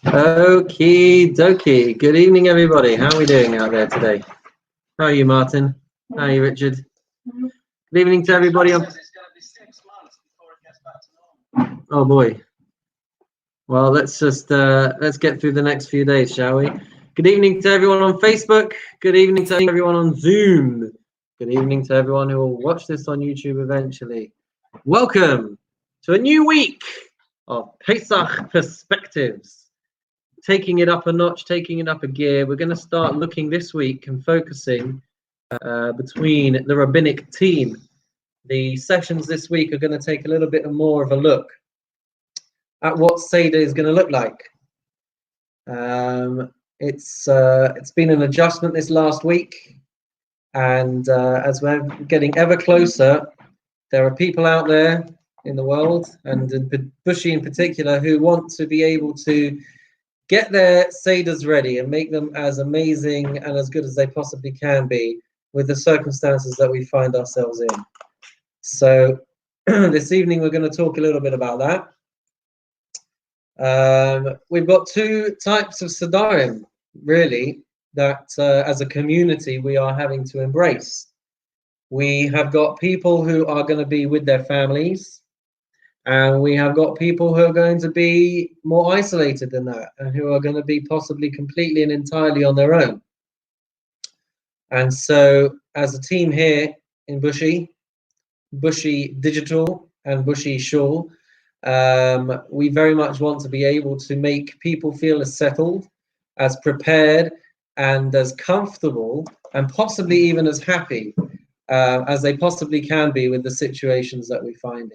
Okie dokie. Good evening, everybody. How are we doing out there today? How are you, Martin? How are you, Richard? Good evening to everybody. Oh boy. Well, let's get through the next few days, shall we? Good evening to everyone on Facebook. Good evening to everyone on Zoom. Good evening to everyone who will watch this on YouTube eventually. Welcome to a new week of Pesach Perspectives. Taking it up a notch, taking it up a gear. We're going to start looking this week and focusing between the rabbinic team. The sessions this week are going to take a little bit more of a look at what Seder is going to look like. It's been an adjustment this last week, and as we're getting ever closer, there are people out there in the world, and in Bushi in particular, who want to be able to get their Seders ready and make them as amazing and as good as they possibly can be with the circumstances that we find ourselves in. So this evening we're going to talk a little bit about that. We've got two types of Sedarim, really, that as a community we are having to embrace. We have got people who are going to be with their families, and we have got people who are going to be more isolated than that, and who are going to be possibly completely and entirely on their own. And so as a team here in Bushi Digital and Bushi Shul, we very much want to be able to make people feel as settled, as prepared, and as comfortable, and possibly even as happy as they possibly can be with the situations that we find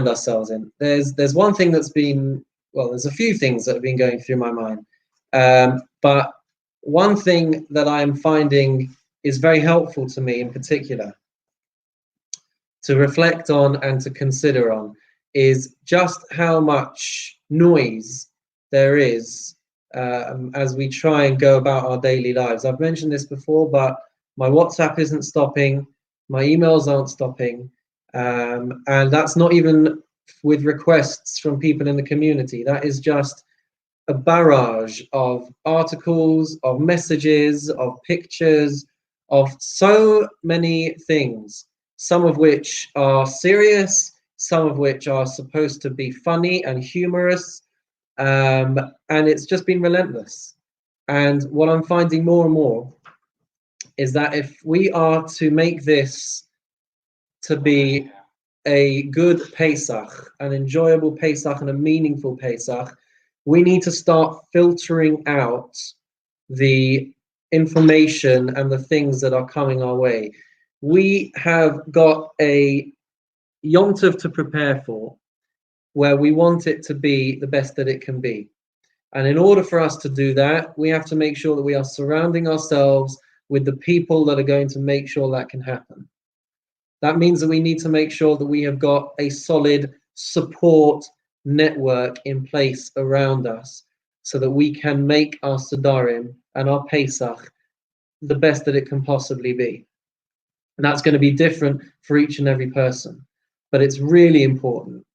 ourselves in. There's one thing that's been, well, there's a few things that have been going through my mind, but one thing that I'm finding is very helpful to me in particular to reflect on and to consider on is just how much noise there is as we try and go about our daily lives. I've mentioned this before, but my WhatsApp isn't stopping, my emails aren't stopping, and that's not even with requests from people in the community. That is just a barrage of articles, of messages, of pictures, of so many things, some of which are serious, some of which are supposed to be funny and humorous, and it's just been relentless. And what I'm finding more and more is that if we are to make this to be a good Pesach, an enjoyable Pesach and a meaningful Pesach, we need to start filtering out the information and the things that are coming our way. We have got a Yom Tov to prepare for, where we want it to be the best that it can be. And in order for us to do that, we have to make sure that we are surrounding ourselves with the people that are going to make sure that can happen. That means that we need to make sure that we have got a solid support network in place around us so that we can make our Sedarim and our Pesach the best that it can possibly be. And that's going to be different for each and every person. But it's really important,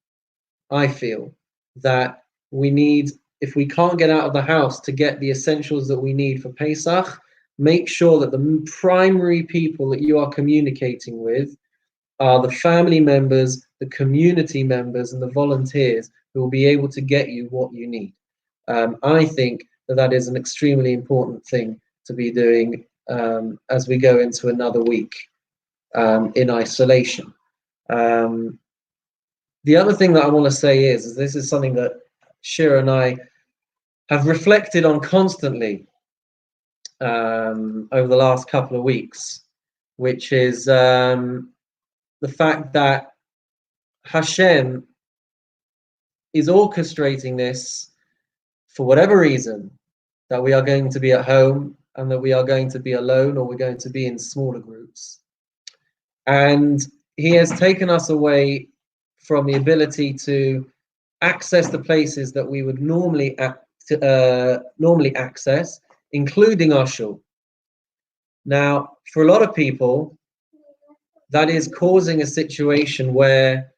I feel, that we need, if we can't get out of the house to get the essentials that we need for Pesach, make sure that the primary people that you are communicating with are the family members, the community members, and the volunteers who will be able to get you what you need. I think that is an extremely important thing to be doing as we go into another week in isolation. The other thing that I want to say is this is something that Shira and I have reflected on constantly over the last couple of weeks, which is the fact that Hashem is orchestrating this for whatever reason, that we are going to be at home and that we are going to be alone, or we're going to be in smaller groups. And he has taken us away from the ability to access the places that we would normally access, including our shul. Now, for a lot of people, that is causing a situation where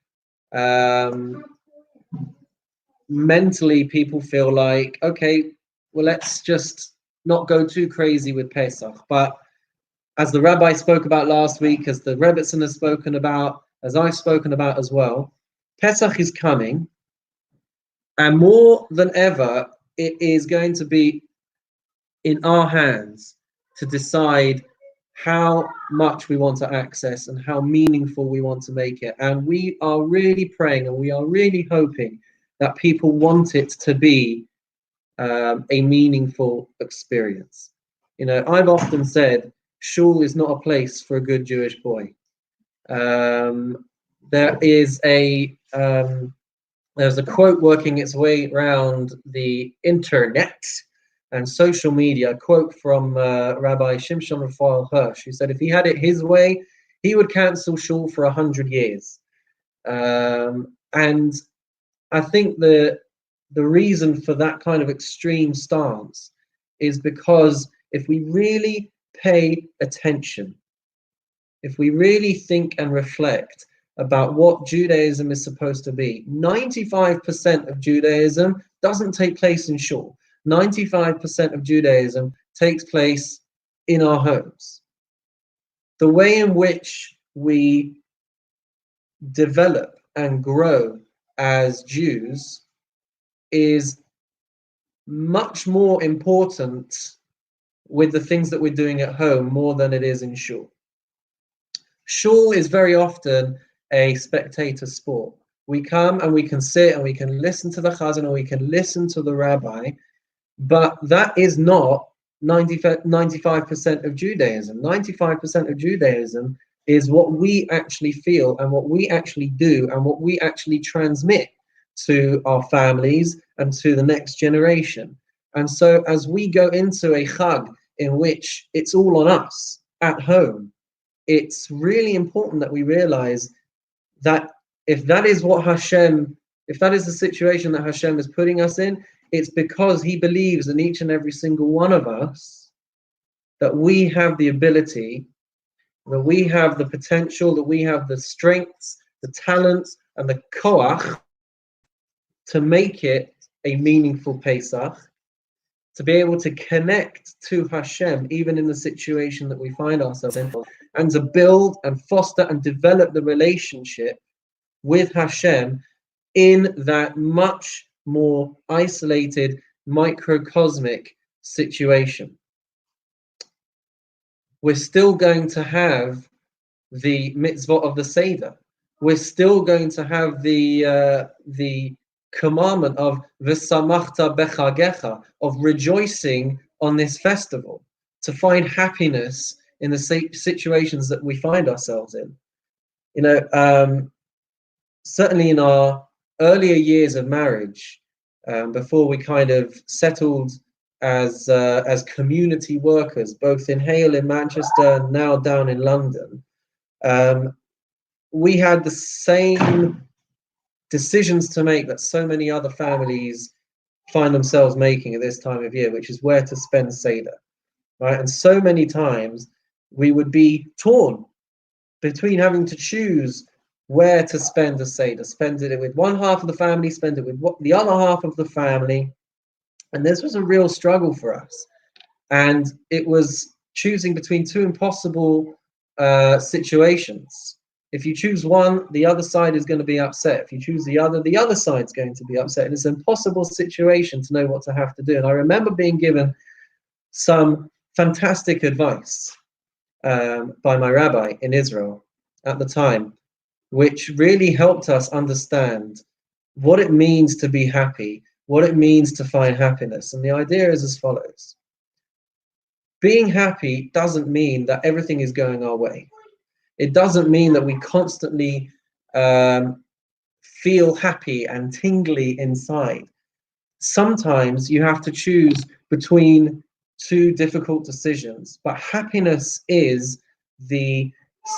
mentally people feel like, okay, well, let's just not go too crazy with Pesach. But as the Rabbi spoke about last week, as the Rebbitzin has spoken about, as I've spoken about as well, Pesach is coming, and more than ever, it is going to be in our hands to decide how much we want to access and how meaningful we want to make it. And we are really praying and we are really hoping that people want it to be a meaningful experience. I've often said shul is not a place for a good Jewish boy. There's a quote working its way around the internet and social media, a quote from Rabbi Shimshon Raphael Hirsch, who said if he had it his way, he would cancel shul for 100 years. And I think the reason for that kind of extreme stance is because if we really pay attention, if we really think and reflect about what Judaism is supposed to be, 95% of Judaism doesn't take place in shul. 95% of Judaism takes place in our homes. The way in which we develop and grow as Jews is much more important with the things that we're doing at home more than it is in shul. Shul is very often a spectator sport. We come and we can sit and we can listen to the chazan or we can listen to the rabbi, but that is not 95% of Judaism. 95% of Judaism is what we actually feel and what we actually do and what we actually transmit to our families and to the next generation. And so as we go into a chag in which it's all on us at home, it's really important that we realize that if that is the situation that Hashem is putting us in, it's because he believes in each and every single one of us that we have the ability, that we have the potential, that we have the strengths, the talents, and the koach to make it a meaningful Pesach, to be able to connect to Hashem, even in the situation that we find ourselves in, and to build and foster and develop the relationship with Hashem in that much more isolated, microcosmic situation. We're still going to have the mitzvah of the Seder. We're still going to have the commandment of v'samachta bechagecha, of rejoicing on this festival, to find happiness in the situations that we find ourselves in. Certainly in our earlier years of marriage, before we kind of settled as community workers, both in Hale in Manchester and now down in London, we had the same decisions to make that so many other families find themselves making at this time of year, which is where to spend Seder, right? And so many times we would be torn between having to choose where to spend the Seder, spend it with one half of the family, spend it with the other half of the family. And this was a real struggle for us. And it was choosing between two impossible situations. If you choose one, the other side is going to be upset. If you choose the other side's going to be upset. And it's an impossible situation to know what to have to do. And I remember being given some fantastic advice by my rabbi in Israel at the time, which really helped us understand what it means to be happy, what it means to find happiness. And the idea is as follows. Being happy doesn't mean that everything is going our way. It doesn't mean that we constantly feel happy and tingly inside. Sometimes you have to choose between two difficult decisions, but happiness is the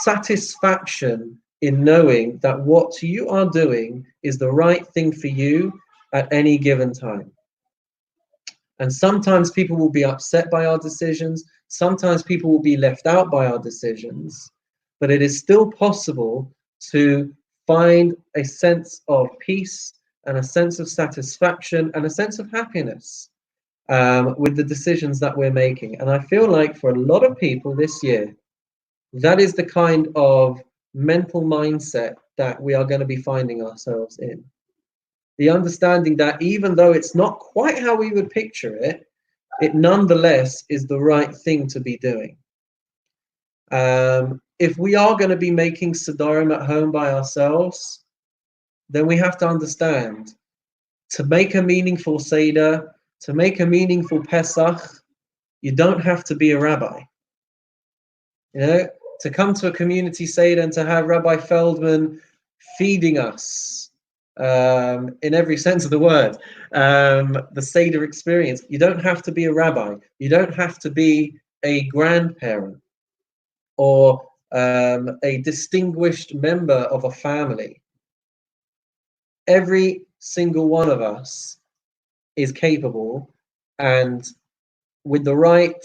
satisfaction in knowing that what you are doing is the right thing for you at any given time. And sometimes people will be upset by our decisions. Sometimes people will be left out by our decisions. But it is still possible to find a sense of peace and a sense of satisfaction and a sense of happiness with the decisions that we're making. And I feel like for a lot of people this year, that is the kind of mental mindset that we are going to be finding ourselves in. The understanding that even though it's not quite how we would picture it, it nonetheless is the right thing to be doing. If we are going to be making Sedarim at home by ourselves, then we have to understand to make a meaningful Seder, to make a meaningful Pesach, you don't have to be a rabbi. You know, to come to a community Seder and to have Rabbi Feldman feeding us in every sense of the word, the Seder experience. You don't have to be a rabbi. You don't have to be a grandparent or a distinguished member of a family. Every single one of us is capable, and with the right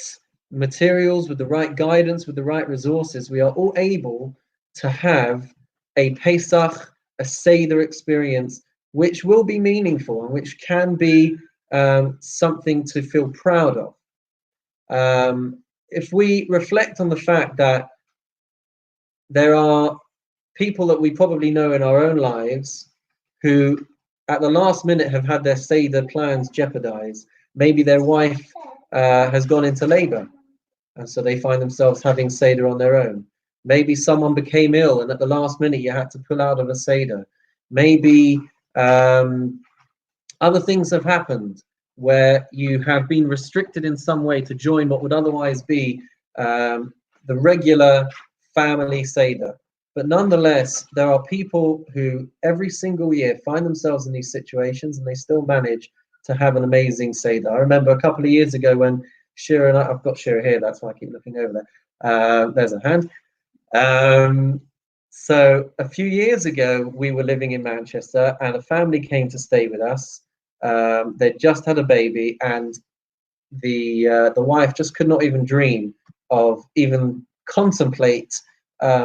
materials, with the right guidance, with the right resources, we are all able to have a Pesach, a Seder experience, which will be meaningful and which can be something to feel proud of. If we reflect on the fact that there are people that we probably know in our own lives who at the last minute have had their Seder plans jeopardized. Maybe their wife has gone into labor, and so they find themselves having Seder on their own. Maybe someone became ill, and at the last minute you had to pull out of a Seder. Maybe other things have happened where you have been restricted in some way to join what would otherwise be the regular family Seder. But nonetheless, there are people who every single year find themselves in these situations and they still manage to have an amazing Seder. I remember a couple of years ago when Shira and I've got Shira here, that's why I keep looking over there. There's a hand. So a few years ago, we were living in Manchester and a family came to stay with us. They'd just had a baby, and the wife just could not even dream of even contemplate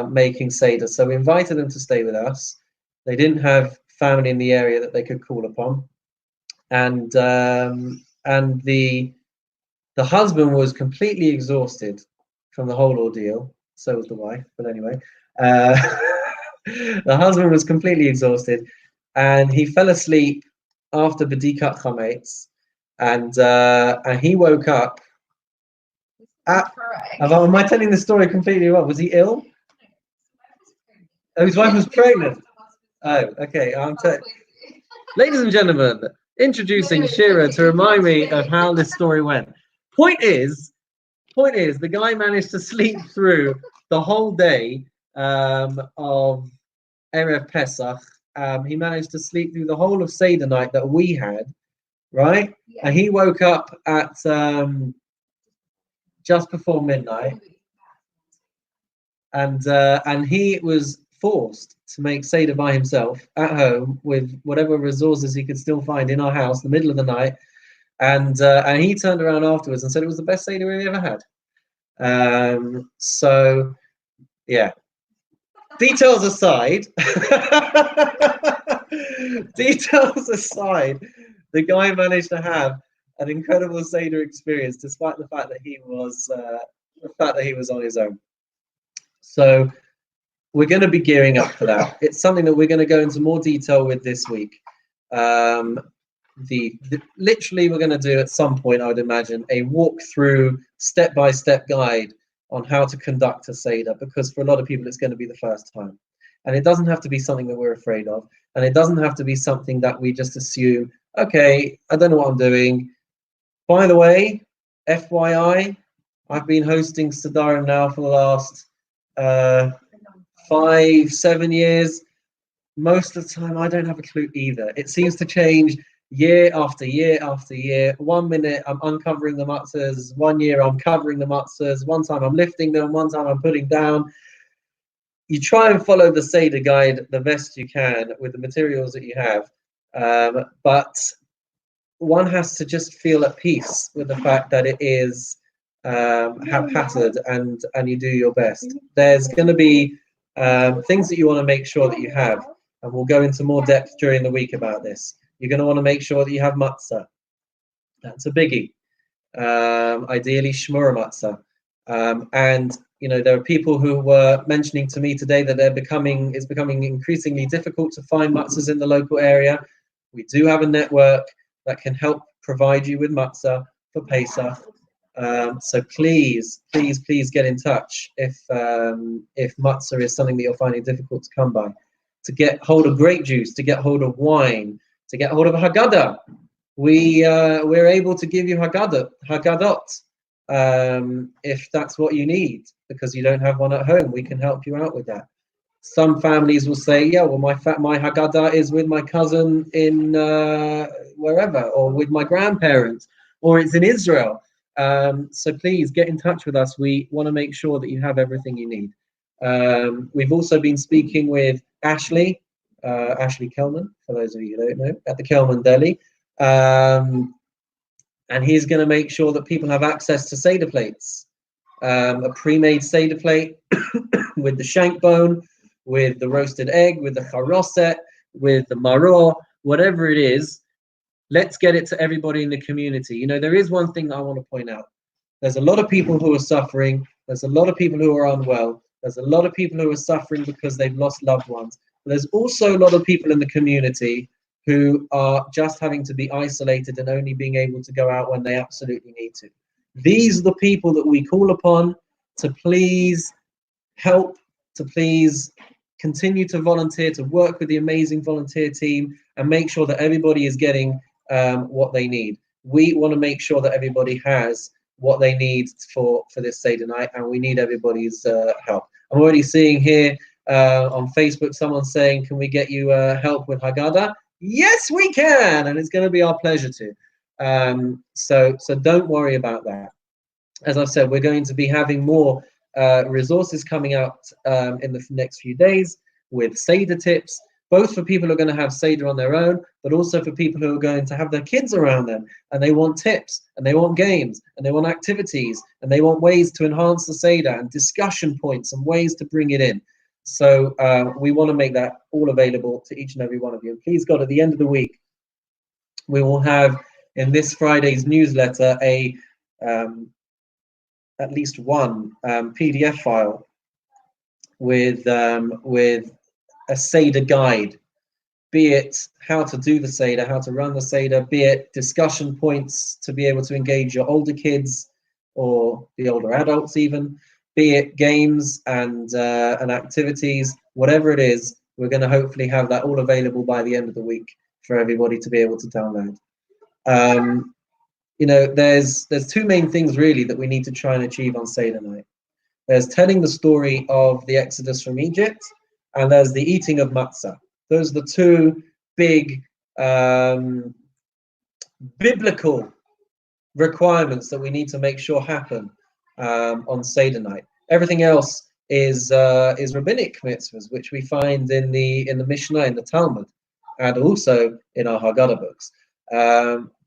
making Seder. So we invited them to stay with us. They didn't have family in the area that they could call upon, and the husband was completely exhausted from the whole ordeal. So was the wife, but anyway, the husband was completely exhausted, and he fell asleep after B'dikat Chametz, and he woke up. Am I telling the story completely wrong? Was he ill? Oh, his wife was pregnant. Oh, okay. Ladies and gentlemen, introducing Shira to remind me of how this story went. Point is, the guy managed to sleep through the whole day of Erev Pesach. He managed to sleep through the whole of Seder night that we had, right? Yeah. And he woke up at just before midnight, and he was forced to make Seder by himself at home with whatever resources he could still find in our house in the middle of the night. And he turned around afterwards and said it was the best Seder we ever had. So, yeah. Details aside, the guy managed to have an incredible Seder experience despite the fact that he was on his own. So we're going to be gearing up for that. It's something that we're going to go into more detail with this week. Literally, we're going to do at some point, I would imagine, a walkthrough, step-by-step guide on how to conduct a Seder, because for a lot of people, it's going to be the first time. And it doesn't have to be something that we're afraid of. And it doesn't have to be something that we just assume, okay, I don't know what I'm doing. By the way, FYI, I've been hosting Sedarim now for the last 5-7 years. Most of the time, I don't have a clue either. It seems to change year after year after year. 1 minute I'm uncovering the matzahs, 1 year I'm covering the matzahs, one time I'm lifting them, one time I'm putting down. You try and follow the Seder guide the best you can with the materials that you have, but one has to just feel at peace with the fact that it is haphazard and you do your best. There's going to be things that you want to make sure that you have, and we'll go into more depth during the week about this. you're going to want to make sure that you have matzah. That's a biggie. Ideally, shmura matzah. And there are people who were mentioning to me today that it's becoming increasingly difficult to find matzahs in the local area. We do have a network that can help provide you with matzah for Pesach. So please get in touch if matzah is something that you're finding difficult to come by. To get hold of grape juice, to get hold of wine, to get hold of Haggadah. We're able to give you Haggadot, if that's what you need, because you don't have one at home. We can help you out with that. Some families will say, yeah, well, my Haggadah is with my cousin in wherever, or with my grandparents, or it's in Israel. So please get in touch with us. We want to make sure that you have everything you need. We've also been speaking with Ashley Kelman, for those of you who don't know, at the Kelman Deli. And he's going to make sure that people have access to Seder plates, a pre-made Seder plate with the shank bone, with the roasted egg, with the charoset, with the maror, whatever it is. Let's get it to everybody in the community. There is one thing that I want to point out. There's a lot of people who are suffering. There's a lot of people who are unwell. There's a lot of people who are suffering because they've lost loved ones. But there's also a lot of people in the community who are just having to be isolated and only being able to go out when they absolutely need to. These are the people that we call upon to please help, to please continue to volunteer, to work with the amazing volunteer team and make sure that everybody is getting what they need. We want to make sure that everybody has what they need for this Seder night, and we need everybody's help. I'm already seeing here on Facebook someone saying, can we get you help with Haggadah? Yes, we can, and it's going to be our pleasure to. So don't worry about that. As I've said, we're going to be having more resources coming out in the next few days with Seder tips, both for people who are going to have Seder on their own, but also for people who are going to have their kids around them, and they want tips, and they want games, and they want activities, and they want ways to enhance the Seder, and discussion points, and ways to bring it in. So we want to make that all available to each and every one of you. And please God, at the end of the week, we will have in this Friday's newsletter at least one PDF file with a Seder guide, be it how to do the Seder, how to run the Seder, be it discussion points to be able to engage your older kids or the older adults even, be it games and activities, whatever it is. We're going to hopefully have that all available by the end of the week for everybody to be able to download. There's two main things really that we need to try and achieve on Seder night. There's telling the story of the Exodus from Egypt, and there's the eating of matzah. Those are the two big biblical requirements that we need to make sure happen on Seder night. Everything else is rabbinic mitzvahs, which we find in the Mishnah, in the Talmud, and also in our Haggadah books.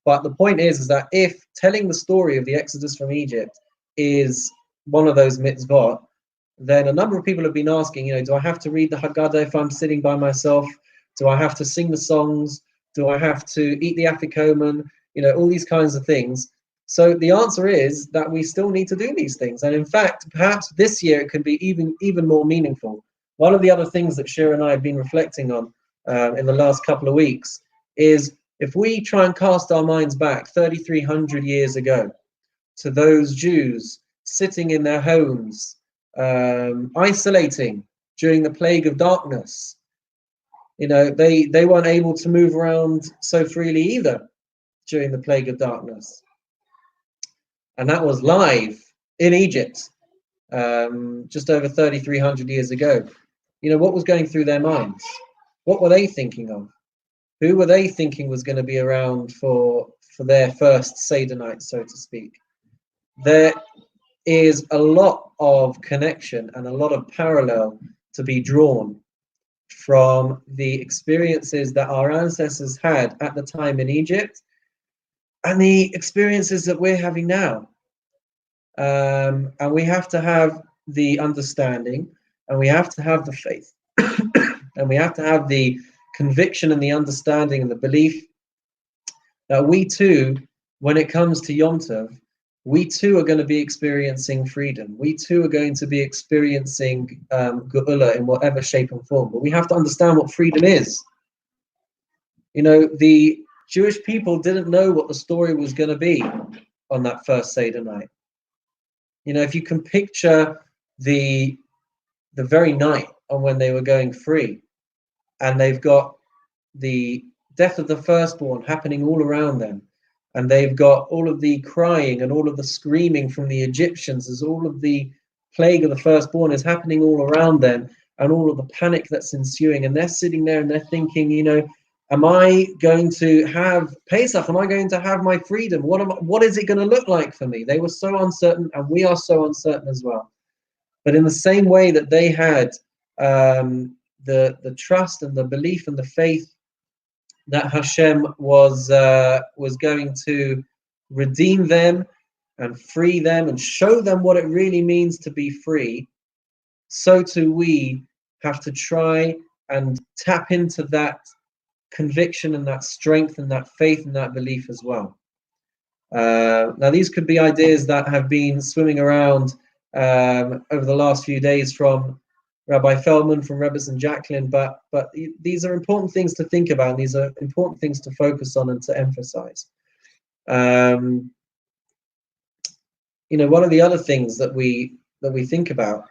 But the point is that if telling the story of the Exodus from Egypt is one of those mitzvot, then a number of people have been asking, do I have to read the Haggadah if I'm sitting by myself? Do I have to sing the songs? Do I have to eat the afikoman? All these kinds of things. So the answer is that we still need to do these things. And in fact, perhaps this year it can be even more meaningful. One of the other things that Shira and I have been reflecting on in the last couple of weeks is if we try and cast our minds back 3,300 years ago to those Jews sitting in their homes, isolating during the plague of darkness. They weren't able to move around so freely either during the plague of darkness. And that was live in Egypt, just over 3,300 years ago. What was going through their minds? What were they thinking of? Who were they thinking was going to be around for their first Seder night, so to speak? There is a lot of connection and a lot of parallel to be drawn from the experiences that our ancestors had at the time in Egypt and the experiences that we're having now. And we have to have the understanding, and we have to have the faith, and we have to have the conviction and the understanding and the belief that we too, when it comes to Yom Tov, we too are going to be experiencing freedom. We too are going to be experiencing Geula in whatever shape and form. But we have to understand what freedom is. You know, the Jewish people didn't know what the story was going to be on that first Seder night. You know, if you can picture the very night on when they were going free, and they've got the death of the firstborn happening all around them, and they've got all of the crying and all of the screaming from the Egyptians as all of the plague of the firstborn is happening all around them, and all of the panic that's ensuing, and they're sitting there and they're thinking, you know, am I going to have Pesach? Am I going to have my freedom? What is it going to look like for me? They were so uncertain, and we are so uncertain as well. But in the same way that they had the trust and the belief and the faith that Hashem was going to redeem them and free them and show them what it really means to be free, so too we have to try and tap into that conviction and that strength and that faith and that belief as well. Now, these could be ideas that have been swimming around over the last few days from Rabbi Feldman, from Rebbe and Jacqueline, but these are important things to think about, and these are important things to focus on and to emphasize. You know, one of the other things that we think about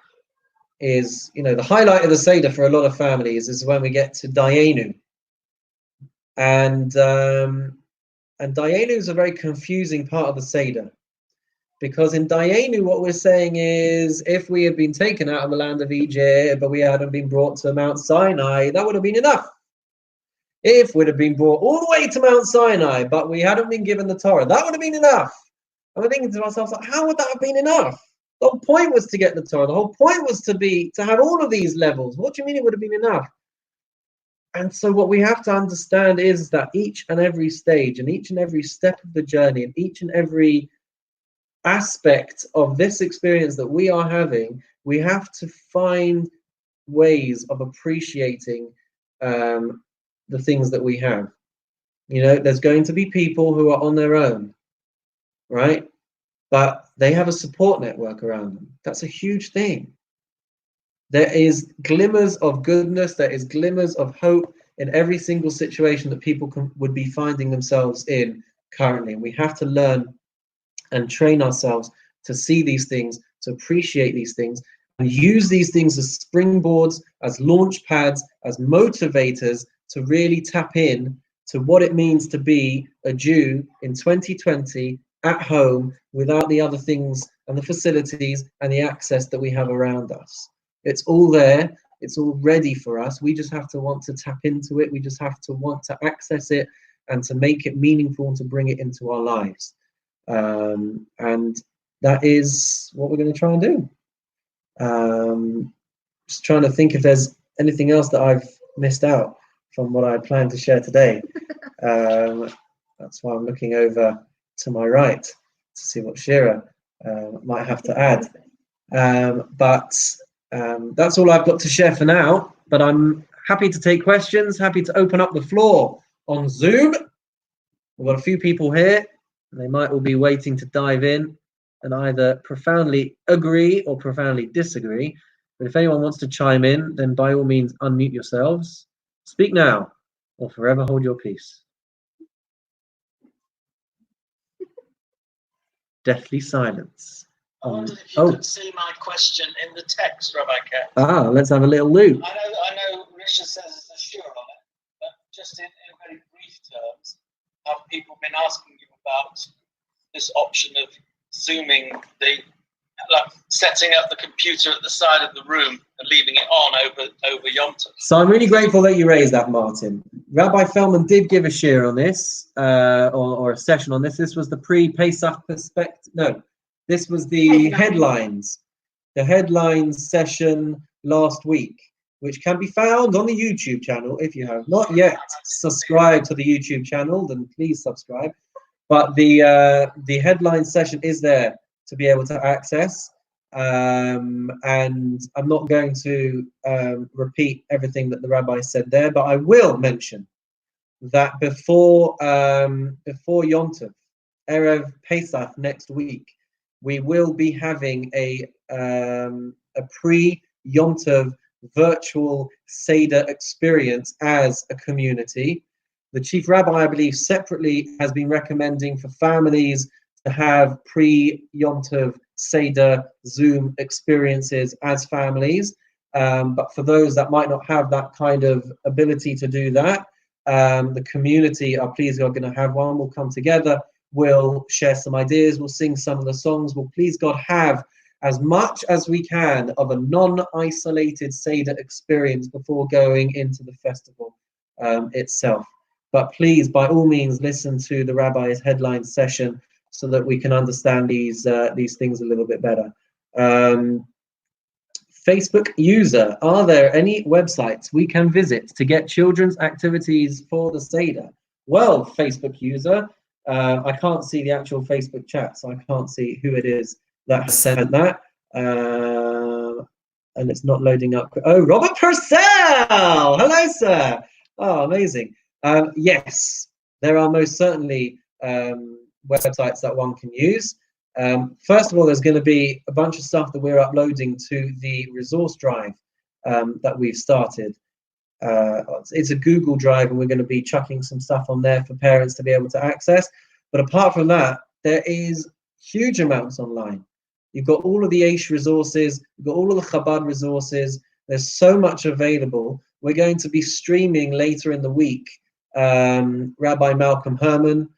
is, you know, the highlight of the Seder for a lot of families is when we get to Dayenu. And Dayenu is a very confusing part of the Seder, because in Dayenu what we're saying is, if we had been taken out of the land of Egypt, but we hadn't been brought to Mount Sinai, that would have been enough. If we'd have been brought all the way to Mount Sinai, but we hadn't been given the Torah, that would have been enough. And we're thinking to ourselves, like, how would that have been enough? The whole point was to get the Torah. The whole point was to have all of these levels. What do you mean it would have been enough? And so what we have to understand is that each and every stage and each and every step of the journey and each and every aspect of this experience that we are having, we have to find ways of appreciating the things that we have. You know, there's going to be people who are on their own, right? But they have a support network around them. That's a huge thing. There is glimmers of goodness, there is glimmers of hope in every single situation that people would be finding themselves in currently. And we have to learn and train ourselves to see these things, to appreciate these things, and use these things as springboards, as launch pads, as motivators to really tap in to what it means to be a Jew in 2020 at home without the other things and the facilities and the access that we have around us. It's all there. It's all ready for us. We just have to want to tap into it. We just have to want to access it and to make it meaningful and to bring it into our lives. And that is what we're going to try and do. Just trying to think if there's anything else that I've missed out from what I planned to share today. That's why I'm looking over to my right to see what Shira might have to add. But that's all I've got to share for now. But I'm happy to take questions, happy to open up the floor on Zoom. We've got a few people here. They might all be waiting to dive in and either profoundly agree or profoundly disagree. But if anyone wants to chime in, then by all means unmute yourselves. Speak now or forever hold your peace. Deathly silence. I wondered if you could see my question in the text, Rabbi Kev. Let's have a little loop. I know Risha says it's a sure on it, but just in very brief terms, have people been asking you about this option of zooming setting up the computer at the side of the room and leaving it on over Yom Tov? So I'm really grateful that you raised that, Martin. Rabbi Feldman did give a shir on this, or a session on this. This was the pre-Pesach perspective. No, this was the headlines session last week, which can be found on the YouTube channel. If you have not yet subscribed to the YouTube channel, then please subscribe. But the headline session is there to be able to access. And I'm not going to repeat everything that the rabbi said there, but I will mention that before Yom Tov, Erev Pesach next week, we will be having a pre-Yom Tov virtual Seder experience as a community. The Chief Rabbi, I believe, separately has been recommending for families to have pre-Yom Tov Seder Zoom experiences as families. But for those that might not have that kind of ability to do that, the community are please God going to have one. We'll come together, we'll share some ideas, we'll sing some of the songs, we'll please God have as much as we can of a non-isolated Seder experience before going into the festival itself. But please, by all means, listen to the Rabbi's headline session so that we can understand these things a little bit better. Facebook user, are there any websites we can visit to get children's activities for the Seder? Well, Facebook user, I can't see the actual Facebook chat, so I can't see who it is that has sent that. And it's not loading up. Oh, Robert Purcell! Hello, sir. Oh, amazing. Yes, there are most certainly websites that one can use. First of all, there's going to be a bunch of stuff that we're uploading to the resource drive that we've started. It's a Google Drive, and we're going to be chucking some stuff on there for parents to be able to access. But apart from that, there is huge amounts online. You've got all of the Aish resources, you've got all of the Chabad resources. There's so much available. We're going to be streaming later in the week Rabbi Malcolm Herman,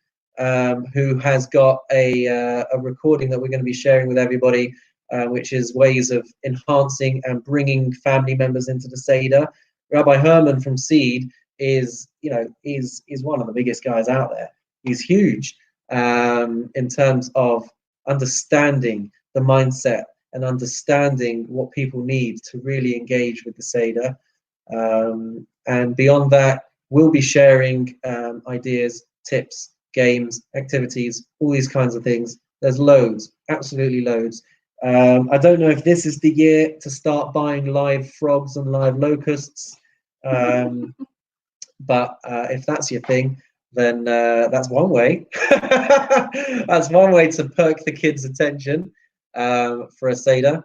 who has got a recording that we're going to be sharing with everybody, which is ways of enhancing and bringing family members into the Seder. Rabbi Herman from Seed is one of the biggest guys out there. He's huge in terms of understanding the mindset and understanding what people need to really engage with the Seder. And beyond that, we'll be sharing ideas, tips, games, activities, all these kinds of things. There's loads, absolutely loads. I don't know if this is the year to start buying live frogs and live locusts, but if that's your thing, then that's one way. That's one way to perk the kids' attention for a Seder.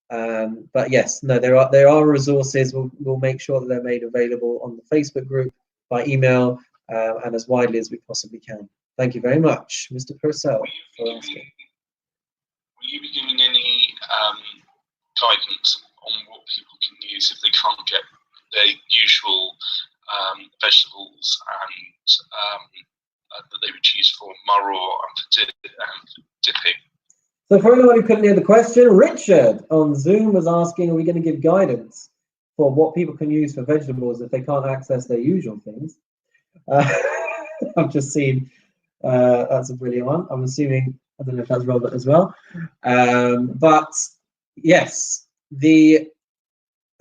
But yes, no, there are resources. We'll make sure that they're made available on the Facebook group, by email, and as widely as we possibly can. Thank you very much, Mr. Purcell, for asking. Will you be giving any guidance on what people can use if they can't get their usual vegetables and that they would use for maror and for dipping? So for anyone who couldn't hear the question, Richard on Zoom was asking, are we going to give guidance for what people can use for vegetables if they can't access their usual things? I've just seen that's a brilliant one. I'm assuming, I don't know if that's Robert as well. But yes, the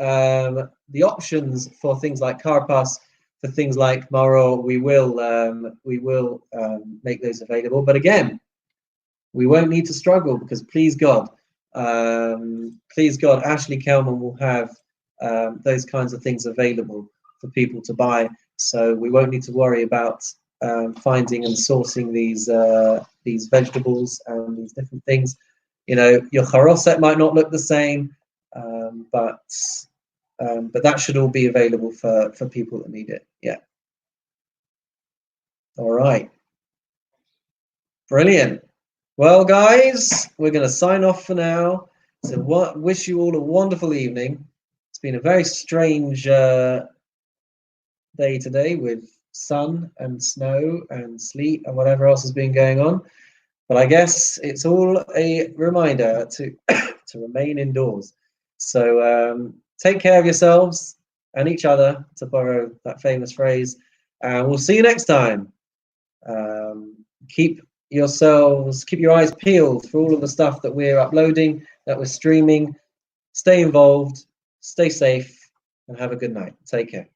options for things like karpas, for things like maror, we will make those available. But again, we won't need to struggle because please God, Ashley Kelman will have those kinds of things available for people to buy. So we won't need to worry about finding and sourcing these vegetables and these different things. You know, your charoset might not look the same, but that should all be available for people that need it. Yeah. All right. Brilliant. Well, guys, we're going to sign off for now. So wish you all a wonderful evening. It's been a very strange day today with sun and snow and sleet and whatever else has been going on. But I guess it's all a reminder to remain indoors. So take care of yourselves and each other, to borrow that famous phrase. And we'll see you next time. Keep your eyes peeled for all of the stuff that we're uploading, that we're streaming. Stay involved, stay safe, and have a good night. Take care.